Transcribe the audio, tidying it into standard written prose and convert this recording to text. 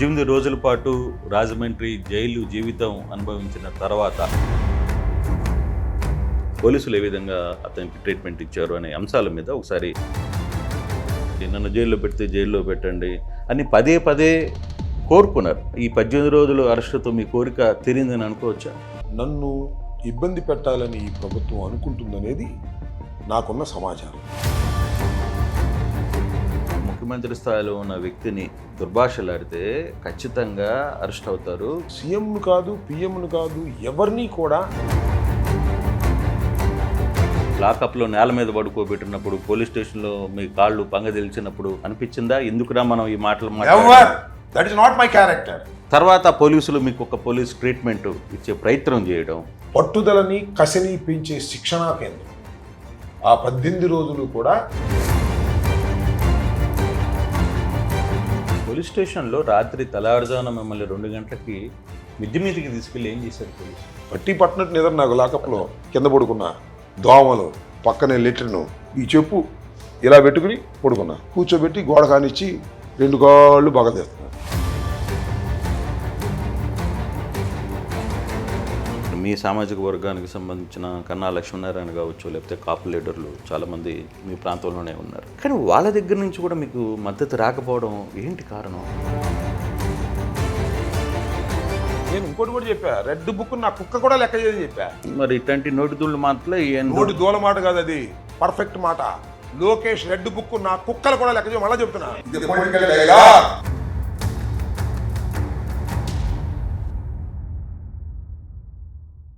18 రోజుల పాటు రాజమండ్రి జైలు జీవితం అనుభవించిన తర్వాత పోలీసులు ఏ విధంగా అతనికి ట్రీట్మెంట్ ఇచ్చారు అనే అంశాల మీద ఒకసారి నన్ను జైల్లో పెడితే జైల్లో పెట్టండి అని పదే పదే కోరుకున్నారు. ఈ 18 రోజులు అరెస్టుతో మీ కోరిక తీరిందని అనుకోవచ్చా? నన్ను ఇబ్బంది పెట్టాలని ఈ ప్రభుత్వం అనుకుంటుందనేది నాకున్న సమాచారం. ముఖ్యమంత్రి స్థాయిలో ఉన్న వ్యక్తిని దుర్భాషలాడితే ఖచ్చితంగా అరెస్ట్ అవుతారు. సీఎంను కాదు, పిఎంను కాదు, ఎవరిని కూడా లాకప్లో నేల మీద పడుకోబెట్టినప్పుడు పోలీస్ స్టేషన్లో మీ కాళ్ళు పంగదెలిచినప్పుడు అనిపించిందా ఎందుకురా మనం ఈ మాటలు that is not my character. తర్వాత పోలీసులు మీకు ఒక పోలీస్ ట్రీట్మెంట్ ఇచ్చే ప్రయత్నం చేయడం, పట్టుదలని కసిని పెంచే శిక్షణా కేంద్రం. ఆ 18 రోజులు కూడా పోలీస్ స్టేషన్లో రాత్రి తెల్లవారుజామున మిమ్మల్ని 2 గంటలకి మిద్ది మీదకి తీసుకెళ్ళి ఏం చేశారు పోలీసు? పట్టి పట్టినట్టు నిద్ర నాకు లాకప్లో కింద పడుకున్నా, దోమలు పక్కనే లెట్రిను, ఈ చెప్పు ఇలా పెట్టుకుని పడుకున్నా, కూర్చోబెట్టి గోడ కానిచ్చి 2 కాళ్ళు బగదేస్తున్నా. మీ సామాజిక వర్గానికి సంబంధించిన కన్నా లక్ష్మీనారాయణ కావచ్చు, లేకపోతే కాపు లీడర్లు చాలామంది మీ ప్రాంతంలోనే ఉన్నారు. కానీ వాళ్ళ దగ్గర నుంచి కూడా మీకు మద్దతు రాకపోవడం ఏంటి కారణం? నేను ఇంకోటి కూడా చెప్పా, రెడ్ బుక్ నా కుక్క కూడా లెక్క చేసి చెప్పా. మరి ఇట్లాంటి నోటి దూళ్ళ మాటలే నోటి దూల మాట కాదు, అది పర్ఫెక్ట్ మాట. లోకేష్ రెడ్ బుక్ నా కుక్కలు కూడా లెక్క చేయ మళ్ళీ చెప్తున్నా.